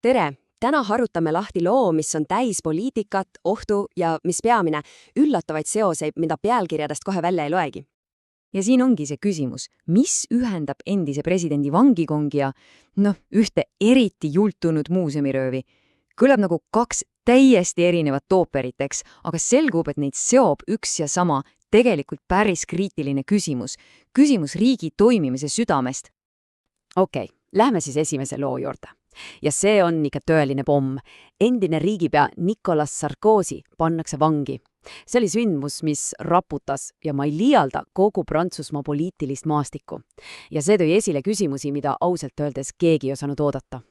Tere! Täna harutame lahti loo, mis on täis poliitikat, ohtu ja, mis peamine, üllatavaid seoseid, mida pealkirjadest kohe välja ei loegi. Ja siin ongi see küsimus, mis ühendab endise presidendi vangikongi ja ühte eriti jultunud muuseumiröövi. Kõlab nagu kaks täiesti erinevat ooperit, eks, aga selgub, et neid seob üks ja sama, tegelikult päris kriitiline küsimus. Küsimus riigi toimimise südamest. Okei, lähme siis esimese loo juurde. Ja see on ikka tõeline pomm. Endine riigipea Nicolas Sarkozy pannakse vangi. See oli sündmus, mis raputas ja ma ei liialda kogu Prantsusmaa poliitilist maastikku. Ja see tõi esile küsimusi, mida ausalt öeldes keegi ei osanud oodata.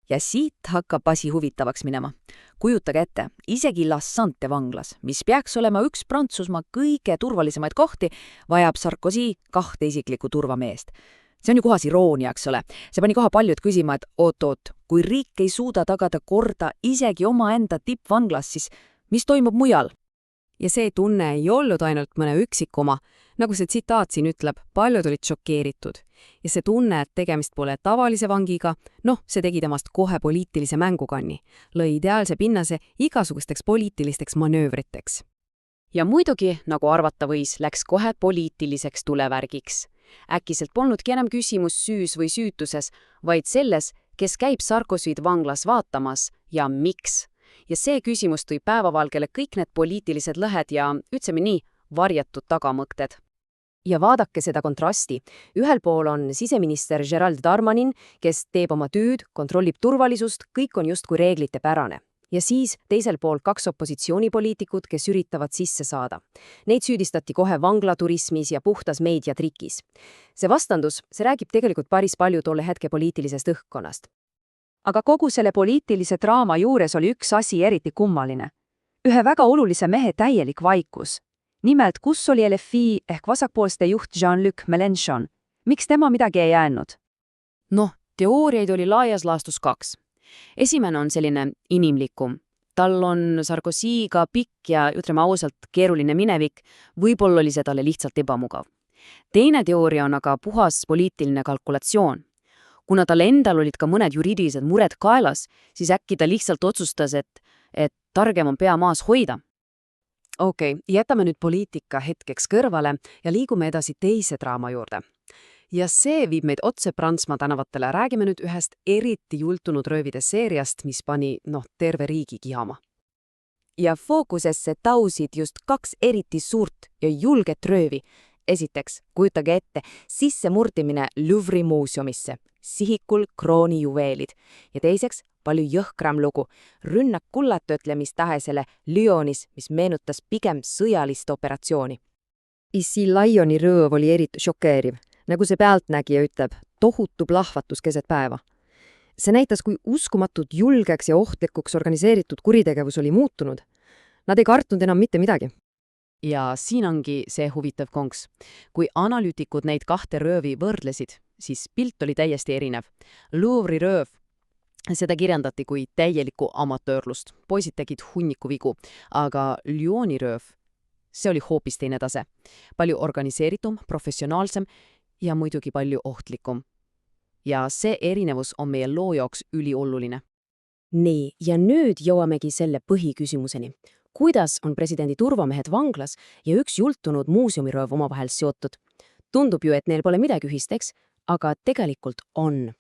Ja siit hakkab asi huvitavaks minema. Kujutage ette, isegi La Sante vanglas, mis peaks olema üks Prantsusmaa kõige turvalisemaid kohti, vajab Sarkozy 2 isiklikku turvameest. See on ju kohas iroonia, eks ole. See pani koha paljud küsima, et oot, kui riik ei suuda tagada korda isegi omaenda tippvanglas, siis mis toimub mujal? Ja see tunne ei olnud ainult mõne üksikuma. Nagu see tsitaat siin ütleb, paljud olid šokeeritud. Ja see tunne, et tegemist pole tavalise vangiga, see tegi temast kohe poliitilise mängukanni. Lõi ideaalse pinnase igasugusteks poliitilisteks manöövriteks. Ja muidugi, nagu arvata võis, läks kohe poliitiliseks tulevärgiks. Äkkiselt polnudki enam küsimus süüs või süütuses, vaid selles, kes käib Sarkozy'd vanglas vaatamas ja miks. Ja see küsimus tõi päevavalgele kõik need poliitilised lõhed ja, ütleme nii, varjatud tagamõtted. Ja vaadake seda kontrasti. Ühel pool on siseminister Gérald Darmanin, kes teeb oma tööd, kontrollib turvalisust, kõik on justkui reeglite pärane. Ja siis teisel pool 2 opositsioonipoliitikut, kes üritavad sisse saada. Neid süüdistati kohe vanglaturismis ja puhtas meediatrikis. See vastandus, see räägib tegelikult päris palju tolle hetke poliitilisest õhkkonnast. Aga kogu selle poliitilise draama juures oli üks asi eriti kummaline. Ühe väga olulise mehe täielik vaikus. Nimelt, kus oli LFI ehk vasakpoolste juht Jean-Luc Mélenchon? Miks tema midagi ei jäänud? Teooriaid oli laias laastus 2. Esimene on selline inimlikum. Tal on Sarkozy'ga pikk ja, ütleme ausalt, keeruline minevik, võib-olla oli see talle lihtsalt ebamugav. Teine teooria on aga puhas poliitiline kalkulatsioon. Kuna tal endal olid ka mõned juriidilised mured kaelas, siis äkki ta lihtsalt otsustas, et targem on pea maas hoida. Okei, jätame nüüd poliitika hetkeks kõrvale ja liigume edasi teise draama juurde. Ja see viib meid otse Prantsusmaa tänavatele. Räägime nüüd ühest eriti jultunud röövide seeriast, mis pani terve riigi kihama. Ja fookusesse tausid just 2 eriti suurt ja julget röövi. Esiteks, kujutage ette, sissemurdimine Louvre'i muuseumisse, sihikul kroonijuveelid. Ja teiseks, palju jõhkram lugu, rünnak kullatöötlemistähesele Lyonis, mis meenutas pigem sõjalist operatsiooni. Ici Lioni rööv oli eriti šokeeriv. Nagu see pealtnägija ütleb, tohutu plahvatus keset päeva. See näitas, kui uskumatult julgeks ja ohtlikuks organiseeritud kuritegevus oli muutunud. Nad ei kartnud enam mitte midagi. Ja siin ongi see huvitav konks. Kui analüütikud neid 2 röövi võrdlesid, siis pilt oli täiesti erinev. Louvre'i rööv, seda kirjandati kui täielikku amatöörlust. Poisid tegid hunniku vigu, aga Lyoni rööv, see oli hoopis teine tase. Palju organiseeritum, professionaalsem ja muidugi palju ohtlikum. Ja see erinevus on meie loo jaoks ülioluline. Nii, ja nüüd jõuamegi selle põhiküsimuseni. Kuidas on presidendi turvamehed vanglas ja üks jultunud muuseumirööv omavahel seotud? Tundub ju, et neil pole midagi ühist, eks? Aga tegelikult on.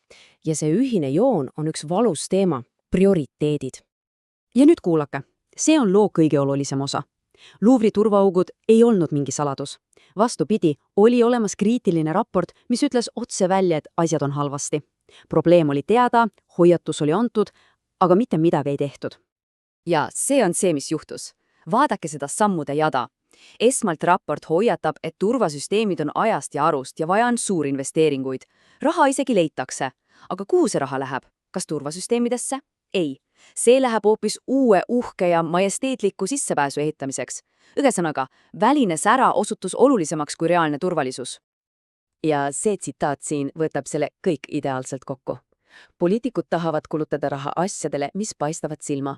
Ja see ühine joon on üks valus teema, prioriteedid. Ja nüüd kuulake, see on loo kõige olulisem osa. Louvre'i turvaaugud ei olnud mingi saladus. Vastupidi, oli olemas kriitiline raport, mis ütles otse välja, et asjad on halvasti. Probleem oli teada, hoiatus oli antud, aga mitte midagi ei tehtud. Ja see on see, mis juhtus. Vaadake seda sammude jada. Esmalt raport hoiatab, et turvasüsteemid on ajast ja arust ja vaja on suurinvesteeringuid. Raha isegi leitakse. Aga kuhu see raha läheb? Kas turvasüsteemidesse? Ei. See läheb hoopis uue uhke ja majesteetliku sissepääsu ehitamiseks. Ühesõnaga, väline sära osutus olulisemaks kui reaalne turvalisus. Ja see tsitaat siin võtab selle kõik ideaalselt kokku. Poliitikud tahavad kulutada raha asjadele, mis paistavad silma.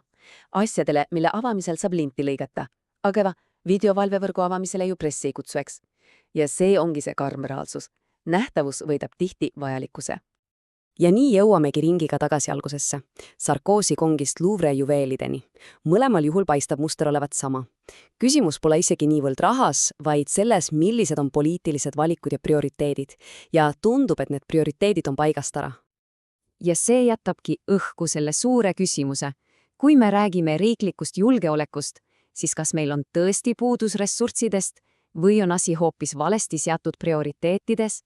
Asjadele, mille avamisel saab linti lõigata. Aga videovalvevõrgu avamisele ju pressi ei kutsu, eks. Ja see ongi see karm reaalsus. Nähtavus võidab tihti vajalikkuse. ja nii jõuamegi ringiga tagasi algusesse. Sarkozy kongist Louvre juveelideni. Mõlemal juhul paistab muster olevat sama. Küsimus pole isegi niivõrd rahas, vaid selles, millised on poliitilised valikud ja prioriteedid. Ja tundub, et need prioriteedid on paigast ära. Ja see jätabki õhku selle suure küsimuse. Kui me räägime riiklikust julgeolekust, siis kas meil on tõesti puudus ressurssidest või on asi hoopis valesti seatud prioriteetides?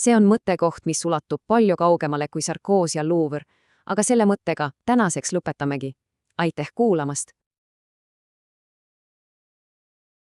See on mõttekoht, mis ulatub palju kaugemale kui Sarkozy ja Louvre, aga selle mõttega tänaseks lõpetamegi. Aitäh kuulamast!